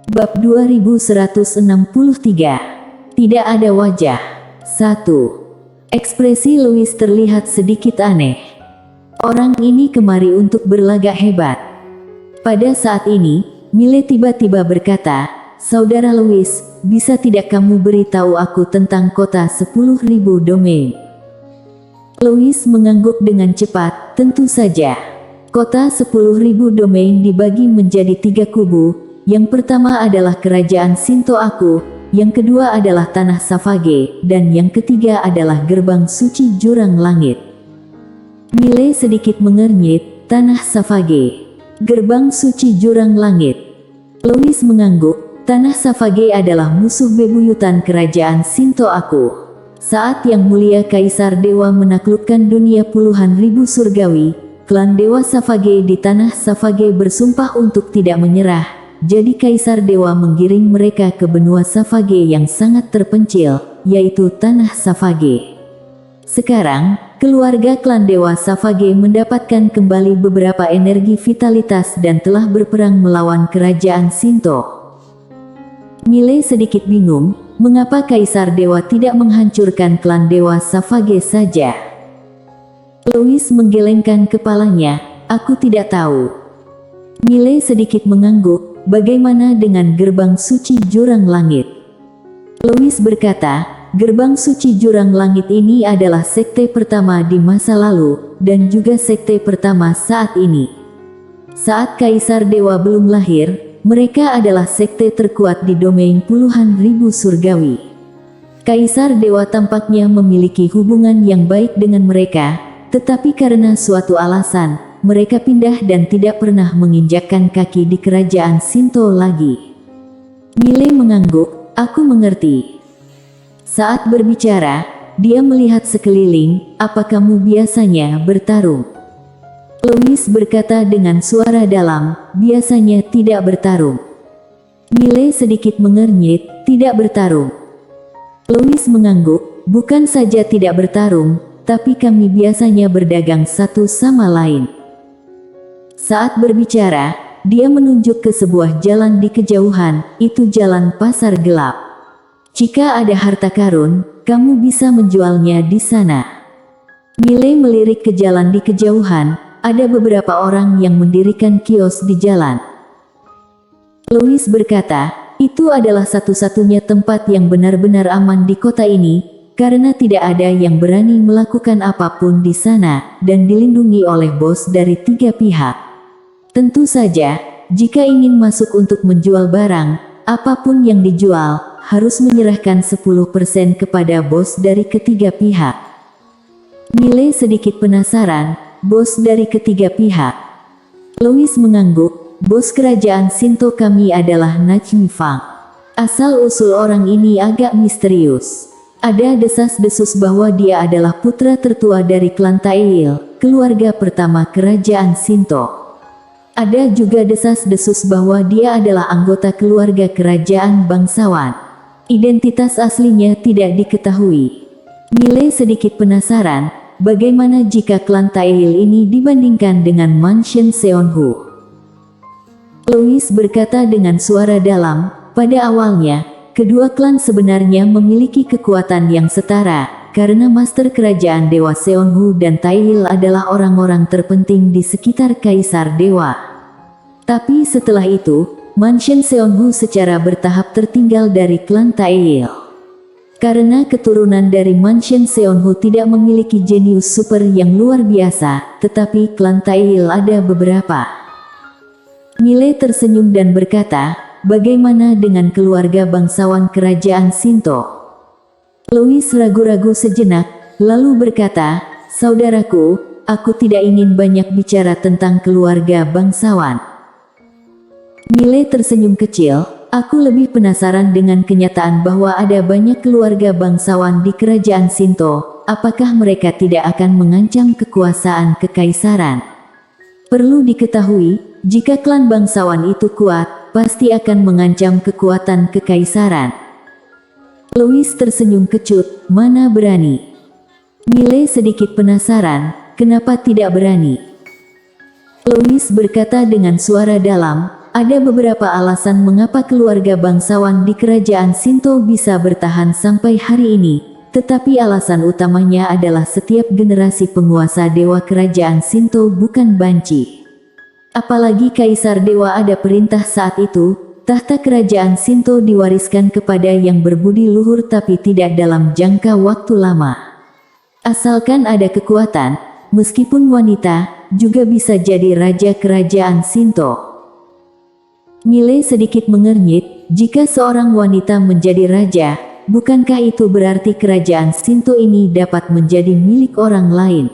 Bab 2163. Tidak ada wajah. 1. Ekspresi Louis terlihat sedikit aneh. Orang ini kemari untuk berlagak hebat. Pada saat ini, Mile tiba-tiba berkata, "Saudara Louis, bisa tidak kamu beritahu aku tentang kota 10.000 domain?" Louis mengangguk dengan cepat, "Tentu saja. Kota 10.000 domain dibagi menjadi 3 kubu. Yang pertama adalah kerajaan Shinto aku, yang kedua adalah tanah Savage, dan yang ketiga adalah gerbang suci jurang langit." Mile sedikit mengernyit, "Tanah Savage, gerbang suci jurang langit." Louis mengangguk, "Tanah Savage adalah musuh bebuyutan kerajaan Shinto aku. Saat Yang Mulia Kaisar Dewa menaklukkan dunia puluhan ribu surgawi, klan Dewa Savage di tanah Savage bersumpah untuk tidak menyerah. Jadi Kaisar Dewa menggiring mereka ke benua Savage yang sangat terpencil, yaitu tanah Savage. Sekarang, keluarga klan Dewa Savage mendapatkan kembali beberapa energi vitalitas dan telah berperang melawan kerajaan Shinto." Mile sedikit bingung, mengapa Kaisar Dewa tidak menghancurkan klan Dewa Savage saja. Louis menggelengkan kepalanya, "Aku tidak tahu." Mile sedikit mengangguk, "Bagaimana dengan gerbang suci jurang langit?" Louis berkata, "Gerbang suci jurang langit ini adalah sekte pertama di masa lalu, dan juga sekte pertama saat ini. Saat Kaisar Dewa belum lahir, mereka adalah sekte terkuat di domain puluhan ribu surgawi. Kaisar Dewa tampaknya memiliki hubungan yang baik dengan mereka, tetapi karena suatu alasan, mereka pindah dan tidak pernah menginjakkan kaki di kerajaan Shinto lagi." Mile mengangguk, "Aku mengerti." Saat berbicara, dia melihat sekeliling, "Apa kamu biasanya bertarung?" Louis berkata dengan suara dalam, "Biasanya tidak bertarung." Mile sedikit mengernyit, "Tidak bertarung." Louis mengangguk, "Bukan saja tidak bertarung, tapi kami biasanya berdagang satu sama lain." Saat berbicara, dia menunjuk ke sebuah jalan di kejauhan, "Itu jalan pasar gelap. Jika ada harta karun, kamu bisa menjualnya di sana." Mile melirik ke jalan di kejauhan, ada beberapa orang yang mendirikan kios di jalan. Louis berkata, "Itu adalah satu-satunya tempat yang benar-benar aman di kota ini, karena tidak ada yang berani melakukan apapun di sana, dan dilindungi oleh bos dari 3 pihak. Tentu saja, jika ingin masuk untuk menjual barang, apapun yang dijual, harus menyerahkan 10% kepada bos dari ketiga pihak." Mile sedikit penasaran, "Bos dari ketiga pihak?" Louis mengangguk, "Bos kerajaan Shinto kami adalah Najmi Fang." Asal-usul orang ini agak misterius. Ada desas-desus bahwa dia adalah putra tertua dari klan Taeil, keluarga pertama kerajaan Shinto. Ada juga desas-desus bahwa dia adalah anggota keluarga kerajaan bangsawan. Identitas aslinya tidak diketahui. Mile sedikit penasaran, bagaimana jika klan Taeil ini dibandingkan dengan Mansion Seonhu? Louis berkata dengan suara dalam, "Pada awalnya, kedua klan sebenarnya memiliki kekuatan yang setara, karena master kerajaan Dewa Seonhu dan Taeil adalah orang-orang terpenting di sekitar Kaisar Dewa. Tapi setelah itu, Mansion Seonhu secara bertahap tertinggal dari klan Taeil. Karena keturunan dari Mansion Seonhu tidak memiliki jenius super yang luar biasa, tetapi klan Taeil ada beberapa." Mile tersenyum dan berkata, "Bagaimana dengan keluarga bangsawan kerajaan Shinto?" Louis ragu-ragu sejenak, lalu berkata, "Saudaraku, aku tidak ingin banyak bicara tentang keluarga bangsawan." Mile tersenyum kecil, "Aku lebih penasaran dengan kenyataan bahwa ada banyak keluarga bangsawan di kerajaan Shinto. Apakah mereka tidak akan mengancam kekuasaan kekaisaran? Perlu diketahui, jika klan bangsawan itu kuat, pasti akan mengancam kekuatan kekaisaran." Louis tersenyum kecut, "Mana berani?" Mile sedikit penasaran, "Kenapa tidak berani?" Louis berkata dengan suara dalam, ada beberapa alasan mengapa keluarga bangsawan di kerajaan Shinto bisa bertahan sampai hari ini, tetapi alasan utamanya adalah setiap generasi penguasa dewa kerajaan Shinto bukan banci. Apalagi Kaisar Dewa ada perintah saat itu, tahta kerajaan Shinto diwariskan kepada yang berbudi luhur tapi tidak dalam jangka waktu lama. Asalkan ada kekuatan, meskipun wanita, juga bisa jadi raja kerajaan Shinto. Mile sedikit mengernyit, jika seorang wanita menjadi raja, bukankah itu berarti kerajaan Shinto ini dapat menjadi milik orang lain?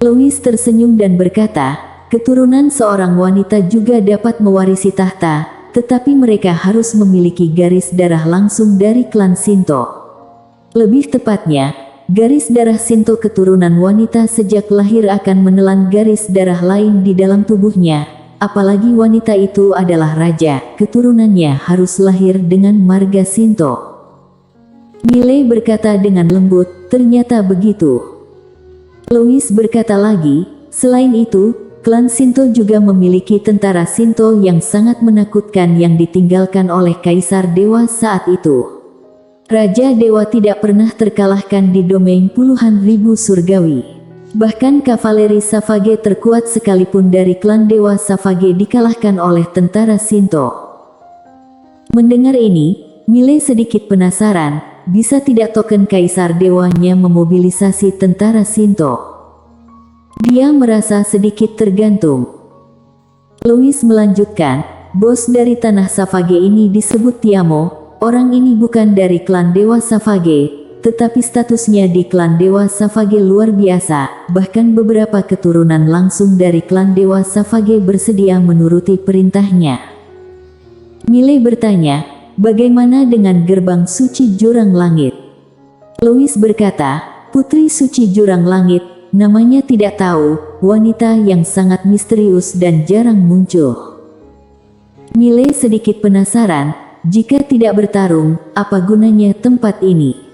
Louis tersenyum dan berkata, keturunan seorang wanita juga dapat mewarisi tahta, tetapi mereka harus memiliki garis darah langsung dari klan Shinto. Lebih tepatnya, garis darah Shinto keturunan wanita sejak lahir akan menelan garis darah lain di dalam tubuhnya. Apalagi wanita itu adalah raja, keturunannya harus lahir dengan marga Shinto. Mile berkata dengan lembut, ternyata begitu. Louis berkata lagi, selain itu, klan Shinto juga memiliki tentara Shinto yang sangat menakutkan yang ditinggalkan oleh Kaisar Dewa saat itu. Raja Dewa tidak pernah terkalahkan di domain puluhan ribu surgawi. Bahkan kavaleri Savage terkuat sekalipun dari klan Dewa Savage dikalahkan oleh tentara Shinto. Mendengar ini, Mile sedikit penasaran, bisa tidak token Kaisar Dewanya memobilisasi tentara Shinto? Dia merasa sedikit tergantung. Louis melanjutkan, bos dari tanah Savage ini disebut Tiamo, orang ini bukan dari klan Dewa Savage, tetapi statusnya di klan Dewa Savage luar biasa, bahkan beberapa keturunan langsung dari klan Dewa Savage bersedia menuruti perintahnya. Mile bertanya, bagaimana dengan gerbang suci jurang langit? Louis berkata, putri suci jurang langit, namanya tidak tahu, wanita yang sangat misterius dan jarang muncul. Mile sedikit penasaran, jika tidak bertarung, apa gunanya tempat ini?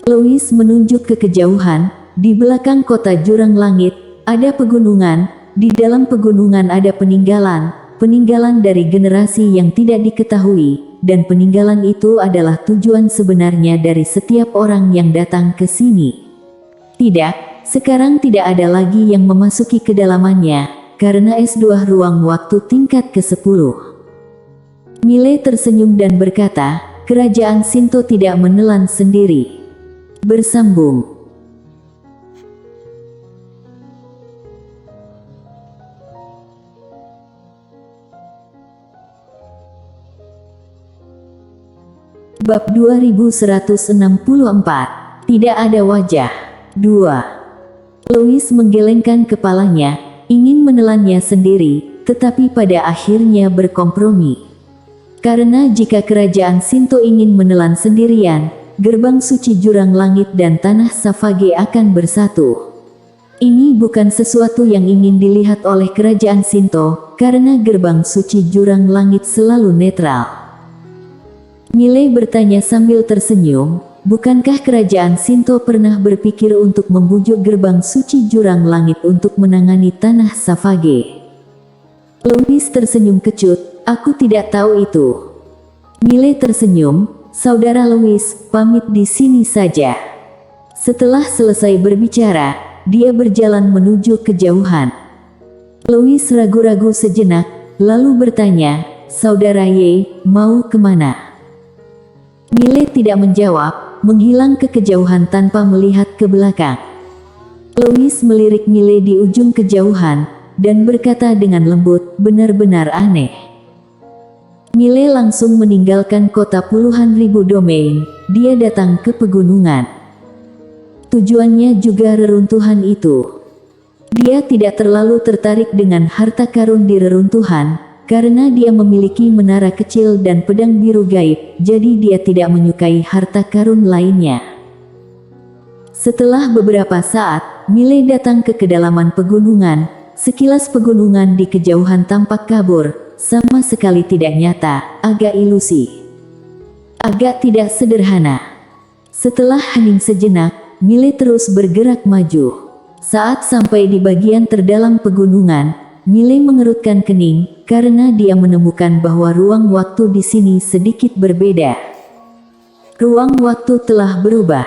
Louis menunjuk ke kejauhan, di belakang kota jurang langit, ada pegunungan, di dalam pegunungan ada peninggalan dari generasi yang tidak diketahui, dan peninggalan itu adalah tujuan sebenarnya dari setiap orang yang datang ke sini. Tidak, sekarang tidak ada lagi yang memasuki kedalamannya, karena S2 ruang waktu tingkat ke-10. Mile tersenyum dan berkata, kerajaan Shinto tidak menelan sendiri. Bersambung. Bab 2164. Tidak ada wajah. 2. Louis menggelengkan kepalanya, ingin menelannya sendiri, tetapi pada akhirnya berkompromi. Karena jika kerajaan Shinto ingin menelan sendirian, gerbang suci jurang langit dan tanah Savage akan bersatu. Ini bukan sesuatu yang ingin dilihat oleh kerajaan Shinto, karena gerbang suci jurang langit selalu netral. Mile bertanya sambil tersenyum, bukankah kerajaan Shinto pernah berpikir untuk membujuk gerbang suci jurang langit untuk menangani tanah Savage? Louis tersenyum kecut, aku tidak tahu itu. Mile tersenyum, Saudara Louis, pamit di sini saja. Setelah selesai berbicara, dia berjalan menuju kejauhan. Louis ragu-ragu sejenak, lalu bertanya, Saudara Ye, mau kemana? Mile tidak menjawab, menghilang ke kejauhan tanpa melihat ke belakang. Louis melirik Mile di ujung kejauhan, dan berkata dengan lembut, benar-benar aneh. Mile langsung meninggalkan kota puluhan ribu domain, dia datang ke pegunungan. Tujuannya juga reruntuhan itu. Dia tidak terlalu tertarik dengan harta karun di reruntuhan, karena dia memiliki menara kecil dan pedang biru gaib, jadi dia tidak menyukai harta karun lainnya. Setelah beberapa saat, Mile datang ke kedalaman pegunungan, sekilas pegunungan di kejauhan tampak kabur, sama sekali tidak nyata, agak ilusi. Agak tidak sederhana. Setelah hening sejenak, Mile terus bergerak maju. Saat sampai di bagian terdalam pegunungan, Mile mengerutkan kening karena dia menemukan bahwa ruang waktu di sini sedikit berbeda. Ruang waktu telah berubah.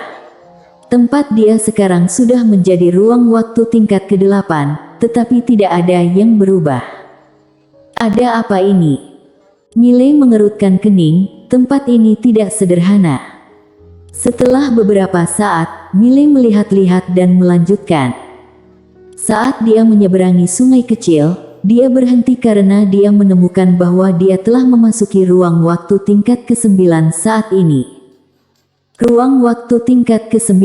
Tempat dia sekarang sudah menjadi ruang waktu tingkat ke-8, tetapi tidak ada yang berubah. Ada apa ini? Mile mengerutkan kening, tempat ini tidak sederhana. Setelah beberapa saat, Mile melihat-lihat dan melanjutkan. Saat dia menyeberangi sungai kecil, dia berhenti karena dia menemukan bahwa dia telah memasuki ruang waktu tingkat ke-9 saat ini. Ruang waktu tingkat ke-9.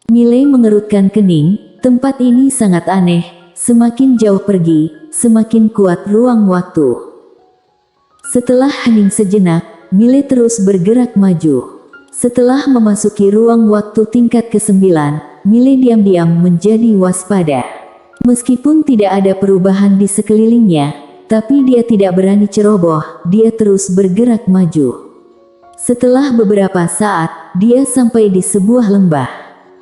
Mile mengerutkan kening, tempat ini sangat aneh, semakin jauh pergi, semakin kuat ruang waktu. Setelah hening sejenak, Mile terus bergerak maju. Setelah memasuki ruang waktu tingkat ke-9, Mile diam-diam menjadi waspada. Meskipun tidak ada perubahan di sekelilingnya, tapi dia tidak berani ceroboh, dia terus bergerak maju. Setelah beberapa saat, dia sampai di sebuah lembah.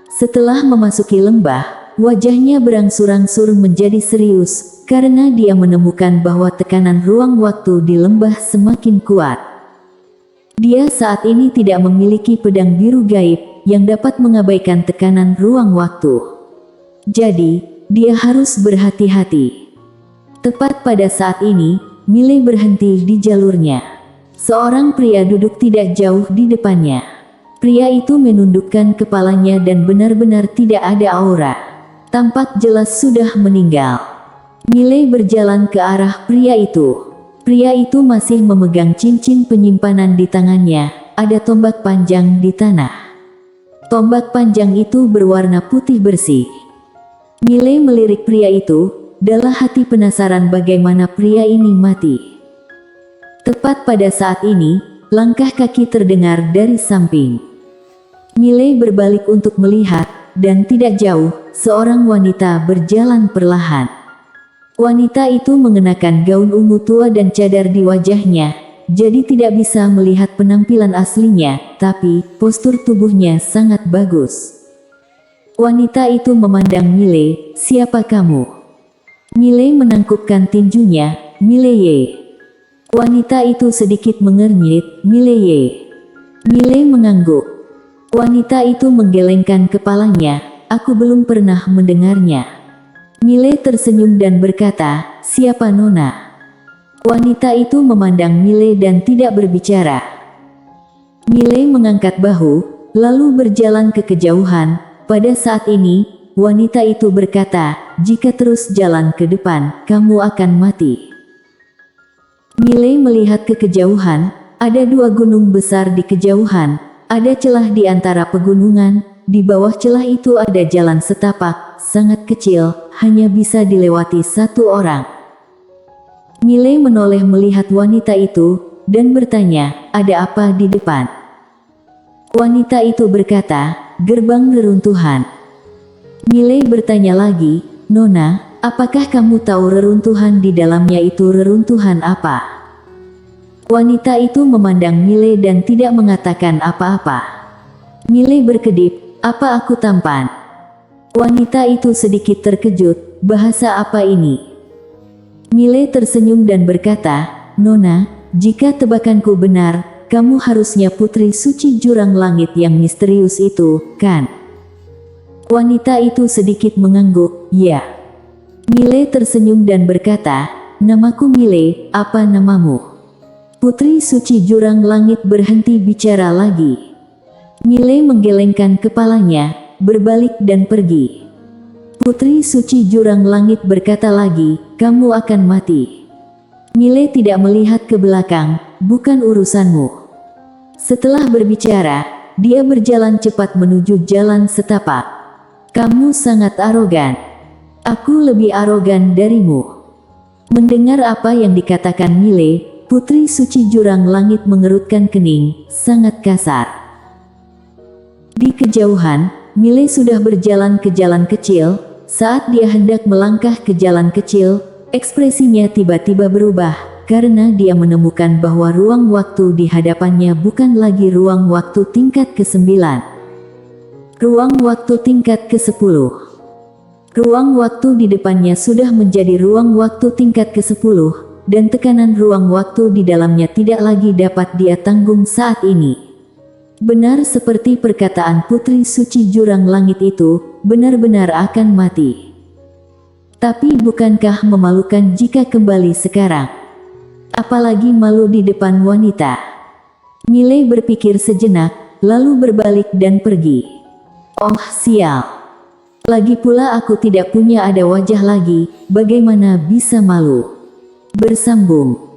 Setelah memasuki lembah, wajahnya berangsur-angsur menjadi serius, karena dia menemukan bahwa tekanan ruang waktu di lembah semakin kuat. Dia saat ini tidak memiliki pedang biru gaib yang dapat mengabaikan tekanan ruang waktu. Jadi, dia harus berhati-hati. Tepat pada saat ini, Mile berhenti di jalurnya. Seorang pria duduk tidak jauh di depannya. Pria itu menundukkan kepalanya dan benar-benar tidak ada aura. Tampak jelas sudah meninggal. Mile berjalan ke arah pria itu. Pria itu masih memegang cincin penyimpanan di tangannya, ada tombak panjang di tanah. Tombak panjang itu berwarna putih bersih. Mile melirik pria itu, dalam hati penasaran bagaimana pria ini mati. Tepat pada saat ini, langkah kaki terdengar dari samping. Mile berbalik untuk melihat, dan tidak jauh, seorang wanita berjalan perlahan. Wanita itu mengenakan gaun ungu tua dan cadar di wajahnya, jadi tidak bisa melihat penampilan aslinya, tapi postur tubuhnya sangat bagus. Wanita itu memandang Mile, "Siapa kamu?" Mile menangkupkan tinjunya, "Mile Ye." Wanita itu sedikit mengernyit, "Mile Ye." Mile mengangguk. Wanita itu menggelengkan kepalanya, "Aku belum pernah mendengarnya." Mile tersenyum dan berkata, "Siapa Nona?" Wanita itu memandang Mile dan tidak berbicara. Mile mengangkat bahu, lalu berjalan ke kejauhan. Pada saat ini, wanita itu berkata, "Jika terus jalan ke depan, kamu akan mati." Mile melihat ke kejauhan, ada dua gunung besar di kejauhan, ada celah di antara pegunungan, di bawah celah itu ada jalan setapak, sangat kecil, hanya bisa dilewati satu orang. Mile menoleh melihat wanita itu, dan bertanya, "Ada apa di depan?" Wanita itu berkata, "Gerbang reruntuhan." Mile bertanya lagi, "Nona, apakah kamu tahu reruntuhan di dalamnya itu reruntuhan apa?" Wanita itu memandang Mile dan tidak mengatakan apa-apa. Mile berkedip, "Apa aku tampan?" Wanita itu sedikit terkejut, bahasa apa ini? Mile tersenyum dan berkata, "Nona, jika tebakanku benar, kamu harusnya putri suci jurang langit yang misterius itu, kan?" Wanita itu sedikit mengangguk, "Ya." Mile tersenyum dan berkata, "Namaku Mile, apa namamu?" Putri suci jurang langit berhenti bicara lagi. Mile menggelengkan kepalanya, berbalik dan pergi. Putri suci jurang langit berkata lagi, "Kamu akan mati." Mile tidak melihat ke belakang, "Bukan urusanmu." Setelah berbicara, dia berjalan cepat menuju jalan setapak. "Kamu sangat arogan. Aku lebih arogan darimu." Mendengar apa yang dikatakan Mile, Putri suci jurang langit mengerutkan kening, sangat kasar. Di kejauhan, Mile sudah berjalan ke jalan kecil. Saat dia hendak melangkah ke jalan kecil, ekspresinya tiba-tiba berubah, karena dia menemukan bahwa ruang waktu di hadapannya bukan lagi ruang waktu tingkat ke-9. Ruang waktu tingkat ke-10. Ruang waktu di depannya sudah menjadi ruang waktu tingkat ke-10, dan tekanan ruang waktu di dalamnya tidak lagi dapat dia tanggung saat ini. Benar seperti perkataan Putri Suci Jurang Langit itu, benar-benar akan mati. Tapi bukankah memalukan jika kembali sekarang? Apalagi malu di depan wanita. Miley berpikir sejenak, lalu berbalik dan pergi. Oh sial. Lagi pula aku tidak punya ada wajah lagi, bagaimana bisa malu? Bersambung.